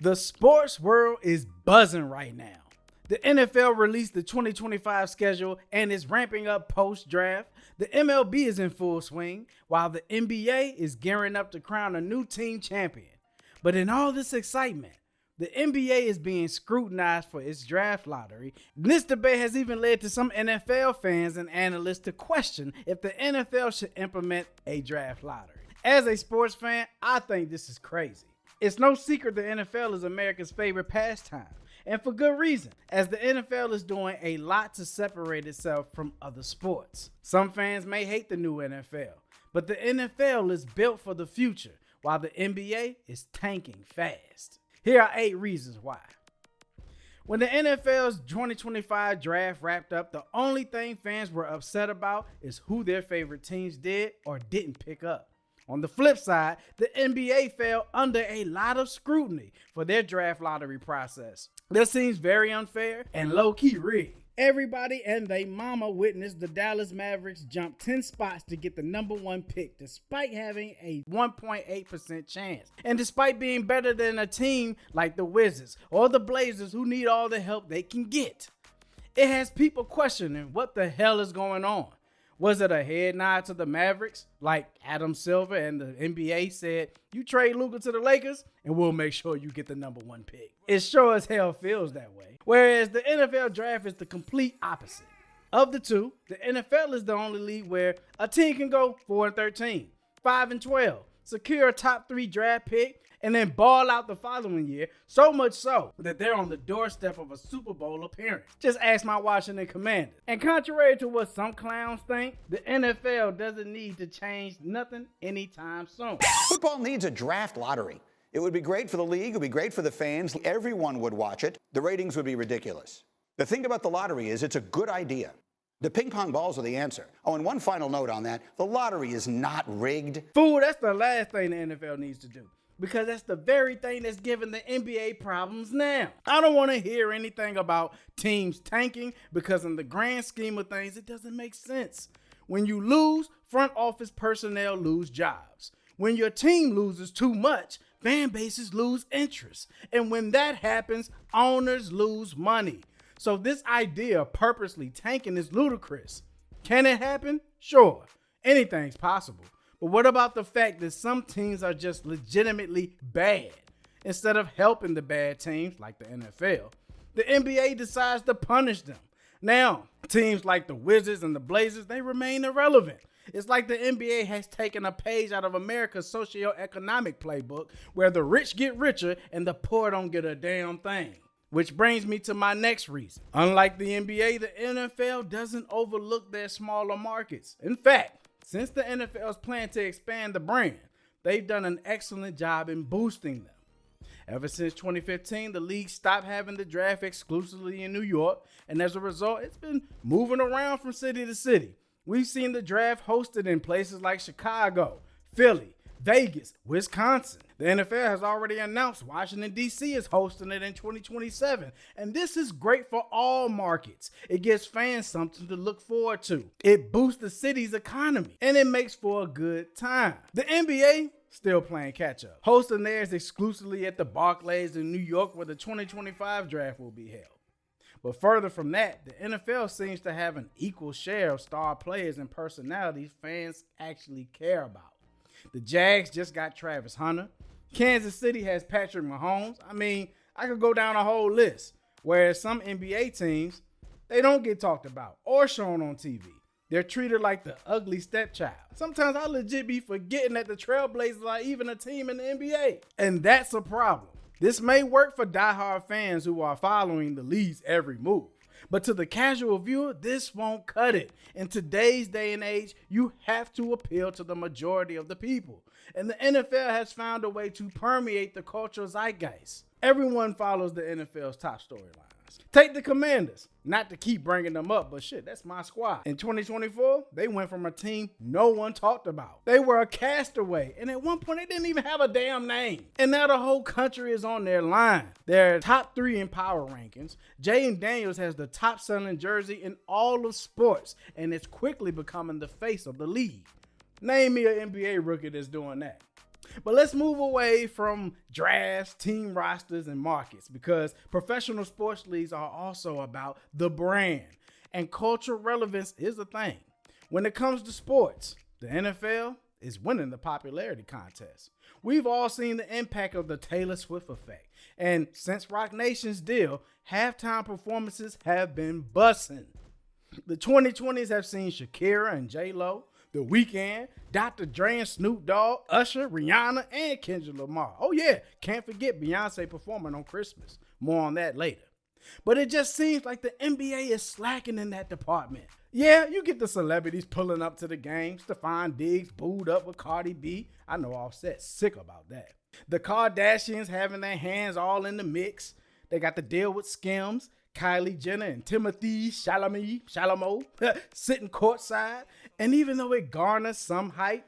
The sports world is buzzing right now. The NFL released the 2025 schedule and is ramping up post-draft. The MLB is in full swing, while the NBA is gearing up to crown a new team champion. But in all this excitement, the NBA is being scrutinized for its draft lottery. This debate has even led to some NFL fans and analysts to question if the NFL should implement a draft lottery. As a sports fan, I think this is crazy. It's no secret the NFL is America's favorite pastime, and for good reason, as the NFL is doing a lot to separate itself from other sports. Some fans may hate the new NFL, but the NFL is built for the future, while the NBA is tanking fast. Here are 8 reasons why. When the NFL's 2025 draft wrapped up, the only thing fans were upset about is who their favorite teams did or didn't pick up. On the flip side, the NBA fell under a lot of scrutiny for their draft lottery process. This seems very unfair and low-key rigged. Everybody and their mama witnessed the Dallas Mavericks jump 10 spots to get the number 1 pick despite having a 1.8% chance. And despite being better than a team like the Wizards or the Blazers who need all the help they can get. It has people questioning what the hell is going on. Was it a head nod to the Mavericks, like Adam Silver and the NBA said, you trade Luka to the Lakers and we'll make sure you get the number 1 pick? It sure as hell feels that way. Whereas the NFL draft is the complete opposite. Of the two, the NFL is the only league where a team can go 4-13, 5-12, secure a top 3 draft pick, and then ball out the following year, so much so that they're on the doorstep of a Super Bowl appearance. Just ask my Washington Commanders. And contrary to what some clowns think, the NFL doesn't need to change nothing anytime soon. Football needs a draft lottery. It would be great for the league, it would be great for the fans, everyone would watch it. The ratings would be ridiculous. The thing about the lottery is it's a good idea. The ping pong balls are the answer. Oh, and one final note on that, the lottery is not rigged. Fool, that's the last thing the NFL needs to do. Because that's the very thing that's giving the NBA problems now. I don't want to hear anything about teams tanking because in the grand scheme of things, it doesn't make sense. When you lose, front office personnel lose jobs. When your team loses too much, fan bases lose interest. And when that happens, owners lose money. So this idea of purposely tanking is ludicrous. Can it happen? Sure. Anything's possible. But what about the fact that some teams are just legitimately bad? Instead of helping the bad teams like the NFL, the NBA decides to punish them. Now, teams like the Wizards and the Blazers, they remain irrelevant. It's like the NBA has taken a page out of America's socio-economic playbook where the rich get richer and the poor don't get a damn thing. Which brings me to my next reason. Unlike the NBA, the NFL doesn't overlook their smaller markets. In fact, since the NFL's plan to expand the brand, they've done an excellent job in boosting them. Ever since 2015, the league stopped having the draft exclusively in New York, and as a result, it's been moving around from city to city. We've seen the draft hosted in places like Chicago, Philly, Vegas, Wisconsin. The NFL has already announced Washington, D.C. is hosting it in 2027. And this is great for all markets. It gives fans something to look forward to. It boosts the city's economy. And it makes for a good time. The NBA still playing catch up. Hosting theirs exclusively at the Barclays in New York where the 2025 draft will be held. But further from that, the NFL seems to have an equal share of star players and personalities fans actually care about. The Jags just got Travis Hunter. Kansas City has Patrick Mahomes. I mean, I could go down a whole list. Whereas some NBA teams, they don't get talked about or shown on TV. They're treated like the ugly stepchild. Sometimes I legit be forgetting that the Trailblazers are even a team in the NBA. And that's a problem. This may work for diehard fans who are following the league's every move. But to the casual viewer, this won't cut it. In today's day and age, you have to appeal to the majority of the people. And the NFL has found a way to permeate the cultural zeitgeist. Everyone follows the NFL's top storylines. Take the Commanders. Not to keep bringing them up, but shit, that's my squad. In 2024, they went from a team no one talked about. They were a castaway, and at one point, they didn't even have a damn name. And now the whole country is on their line. They're top 3 in power rankings. Jaden Daniels has the top selling jersey in all of sports, and it's quickly becoming the face of the league. Name me an NBA rookie that's doing that. But let's move away from drafts, team rosters, and markets, because professional sports leagues are also about the brand, and cultural relevance is a thing. When it comes to sports, the NFL is winning the popularity contest. We've all seen the impact of the Taylor Swift effect, and since Roc Nation's deal, halftime performances have been bussin'. The 2020s have seen Shakira and J-Lo, The Weeknd, Dr. Dre and Snoop Dogg, Usher, Rihanna, and Kendrick Lamar. Oh yeah, can't forget Beyonce performing on Christmas. More on that later. But it just seems like the NBA is slacking in that department. Yeah, you get the celebrities pulling up to the game. Stephon Diggs booed up with Cardi B. I know Offset's sick about that. The Kardashians having their hands all in the mix. They got to deal with Skims, Kylie Jenner and Timothy Chalamet sitting courtside. And even though it garners some hype,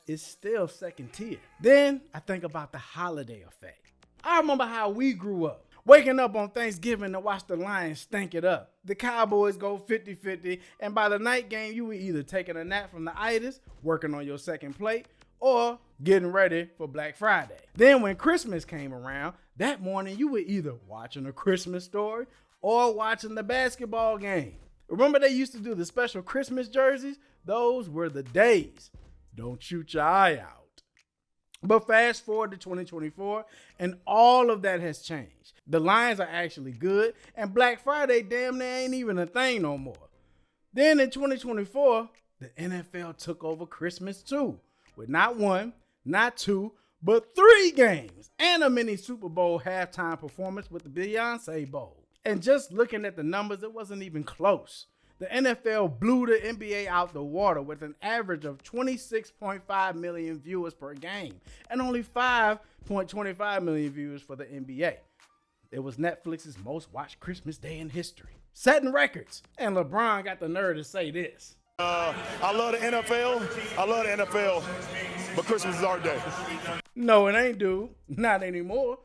it's still second tier. Then I think about the holiday effect. I remember how we grew up. Waking up on Thanksgiving to watch the Lions stank it up. The Cowboys go 50-50, and by the night game, you were either taking a nap from the itis, working on your second plate, or getting ready for Black Friday. Then when Christmas came around, that morning you were either watching A Christmas Story or watching the basketball game. Remember they used to do the special Christmas jerseys? Those were the days. Don't shoot your eye out. But fast forward to 2024, and all of that has changed. The Lions are actually good, and Black Friday damn near ain't even a thing no more. Then in 2024, the NFL took over Christmas too, with not one, not two, but 3 games, and a mini Super Bowl halftime performance with the Beyonce Bowl. And just looking at the numbers, it wasn't even close. The NFL blew the NBA out the water with an average of 26.5 million viewers per game and only 5.25 million viewers for the NBA. It was Netflix's most watched Christmas Day in history, setting records. And LeBron got the nerve to say this. I love the NFL. I love the NFL, but Christmas is our day. No, it ain't, dude. Not anymore.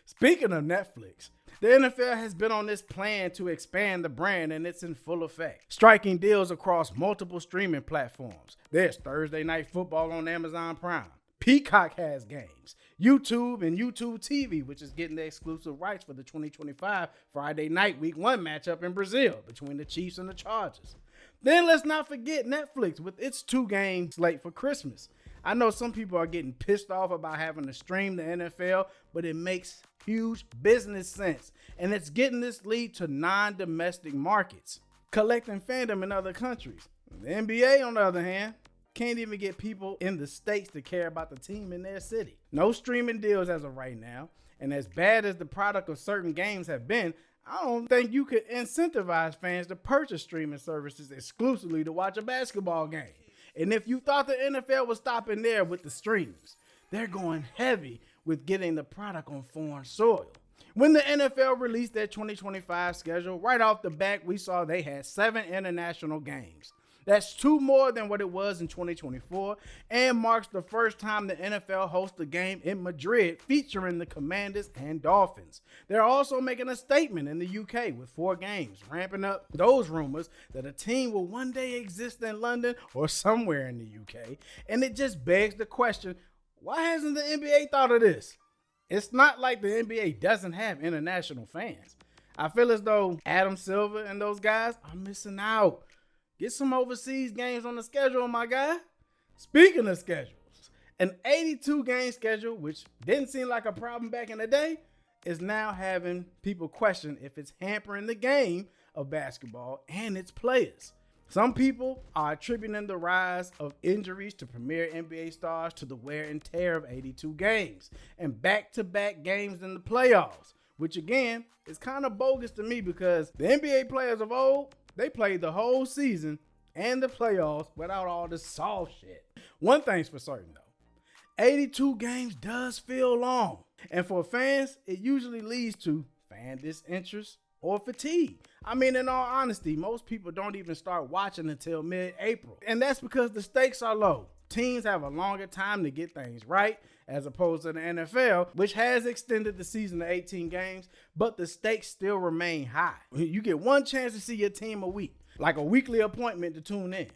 Speaking of Netflix, the NFL has been on this plan to expand the brand, and it's in full effect, striking deals across multiple streaming platforms. There's Thursday Night Football on Amazon Prime. Peacock has games. YouTube and YouTube TV, which is getting the exclusive rights for the 2025 Friday Night Week 1 matchup in Brazil between the Chiefs and the Chargers. Then let's not forget Netflix with its 2-game slate for Christmas. I know some people are getting pissed off about having to stream the NFL, but it makes huge business sense. And it's getting this league to non-domestic markets, collecting fandom in other countries. The NBA, on the other hand, can't even get people in the States to care about the team in their city. No streaming deals as of right now. And as bad as the product of certain games have been, I don't think you could incentivize fans to purchase streaming services exclusively to watch a basketball game. And if you thought the NFL was stopping there with the streams, they're going heavy with getting the product on foreign soil. When the NFL released their 2025 schedule, right off the bat, we saw they had 7 international games. That's 2 more than what it was in 2024 and marks the first time the NFL hosts a game in Madrid featuring the Commanders and Dolphins. They're also making a statement in the UK with 4 games, ramping up those rumors that a team will one day exist in London or somewhere in the UK. And it just begs the question, why hasn't the NBA thought of this? It's not like the NBA doesn't have international fans. I feel as though Adam Silver and those guys are missing out. Get some overseas games on the schedule, my guy. Speaking of schedules, an 82-game schedule, which didn't seem like a problem back in the day, is now having people question if it's hampering the game of basketball and its players. Some people are attributing the rise of injuries to premier NBA stars to the wear and tear of 82 games and back-to-back games in the playoffs, which again is kind of bogus to me because the NBA players of old, they played the whole season and the playoffs without all this soft shit. One thing's for certain though, 82 games does feel long. And for fans, it usually leads to fan disinterest or fatigue. I mean, in all honesty, most people don't even start watching until mid-April. And that's because the stakes are low. Teams have a longer time to get things right, as opposed to the NFL, which has extended the season to 18 games, but the stakes still remain high. You get one chance to see your team a week, like a weekly appointment to tune in.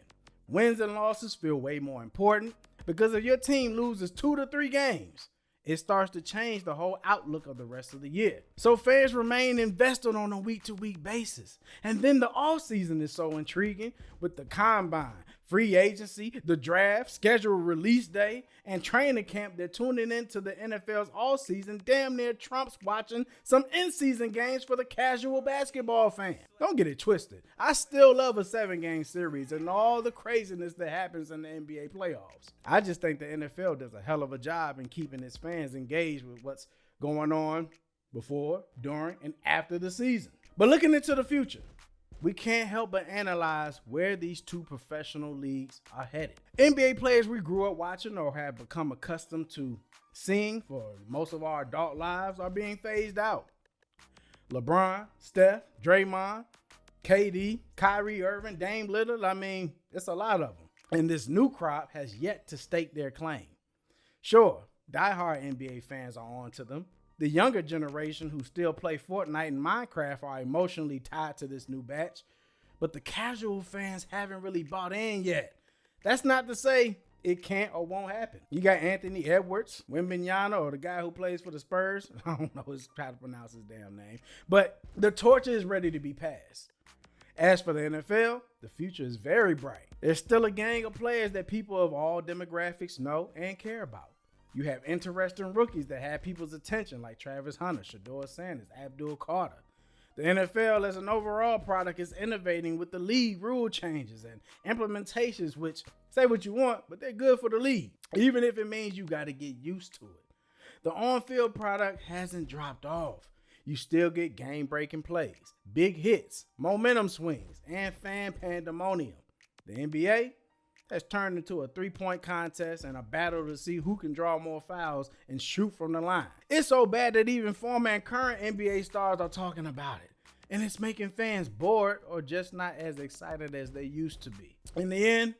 Wins and losses feel way more important. Because if your team loses 2 to 3 games, it starts to change the whole outlook of the rest of the year. So fans remain invested on a week-to-week basis. And then the offseason is so intriguing with the combine, free agency, the draft, scheduled release day, and training camp. They're tuning into the NFL's offseason damn near trumps watching some in-season games for the casual basketball fan. Don't get it twisted. I still love a 7-game series and all the craziness that happens in the NBA playoffs. I just think the NFL does a hell of a job in keeping its fans engaged with what's going on before, during, and after the season. But looking into the future, we can't help but analyze where these two professional leagues are headed. NBA players we grew up watching or have become accustomed to seeing for most of our adult lives are being phased out. LeBron, Steph, Draymond, KD, Kyrie Irving, Dame Lillard, I mean, it's a lot of them. And this new crop has yet to stake their claim. Sure, diehard NBA fans are on to them. The younger generation who still play Fortnite and Minecraft are emotionally tied to this new batch, but the casual fans haven't really bought in yet. That's not to say it can't or won't happen. You got Anthony Edwards, Wembanyama, or the guy who plays for the Spurs. I don't know how to pronounce his damn name, but the torch is ready to be passed. As for the NFL, the future is very bright. There's still a gang of players that people of all demographics know and care about. You have interesting rookies that have people's attention like Travis Hunter, Shedeur Sanders, Abdul Carter. The NFL as an overall product is innovating with the league rule changes and implementations, which say what you want, but they're good for the league, even if it means you got to get used to it. The on-field product hasn't dropped off. You still get game-breaking plays, big hits, momentum swings, and fan pandemonium. The NBA has turned into a 3-point contest and a battle to see who can draw more fouls and shoot from the line. It's so bad that even former and current NBA stars are talking about it. And it's making fans bored or just not as excited as they used to be. In the end,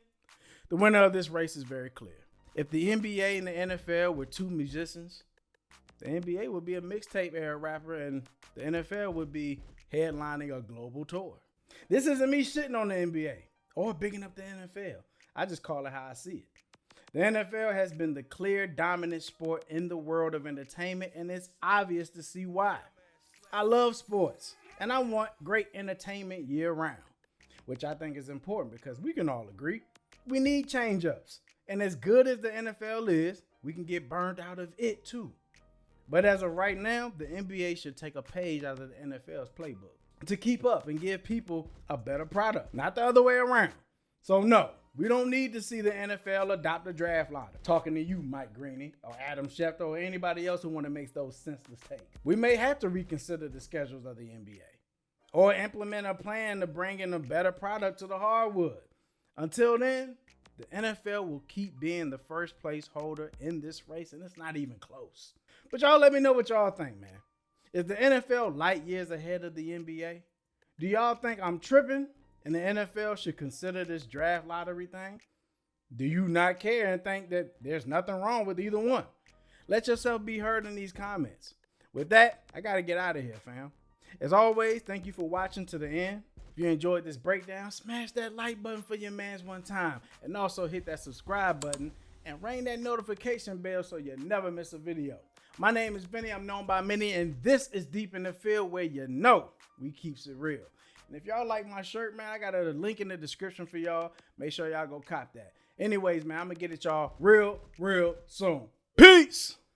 the winner of this race is very clear. If the NBA and the NFL were two musicians, the NBA would be a mixtape era rapper and the NFL would be headlining a global tour. This isn't me shitting on the NBA or bigging up the NFL. I just call it how I see it. The NFL has been the clear dominant sport in the world of entertainment, and it's obvious to see why. I love sports, and I want great entertainment year-round, which I think is important because we can all agree we need change-ups. And as good as the NFL is, we can get burned out of it too. But as of right now, the NBA should take a page out of the NFL's playbook to keep up and give people a better product, not the other way around. So no, we don't need to see the NFL adopt a draft lottery. Talking to you, Mike Greeny, or Adam Schefter, or anybody else who want to make those senseless takes. We may have to reconsider the schedules of the NBA or implement a plan to bring in a better product to the hardwood. Until then, the NFL will keep being the first place holder in this race, and it's not even close. But y'all let me know what y'all think, man. Is the NFL light years ahead of the NBA? Do y'all think I'm tripping and the NFL should consider this draft lottery thing? Do you not care and think that there's nothing wrong with either one? Let yourself be heard in these comments. With that, I got to get out of here, fam. As always, thank you for watching to the end. If you enjoyed this breakdown, smash that like button for your mans one time. And also hit that subscribe button and ring that notification bell so you never miss a video. My name is Vinny. I'm known by many, and this is Deep in the Field, where you know we keeps it real. And if y'all like my shirt, man, I got a link in the description for y'all. Make sure y'all go cop that. Anyways, man, I'm going to get at y'all real soon. Peace!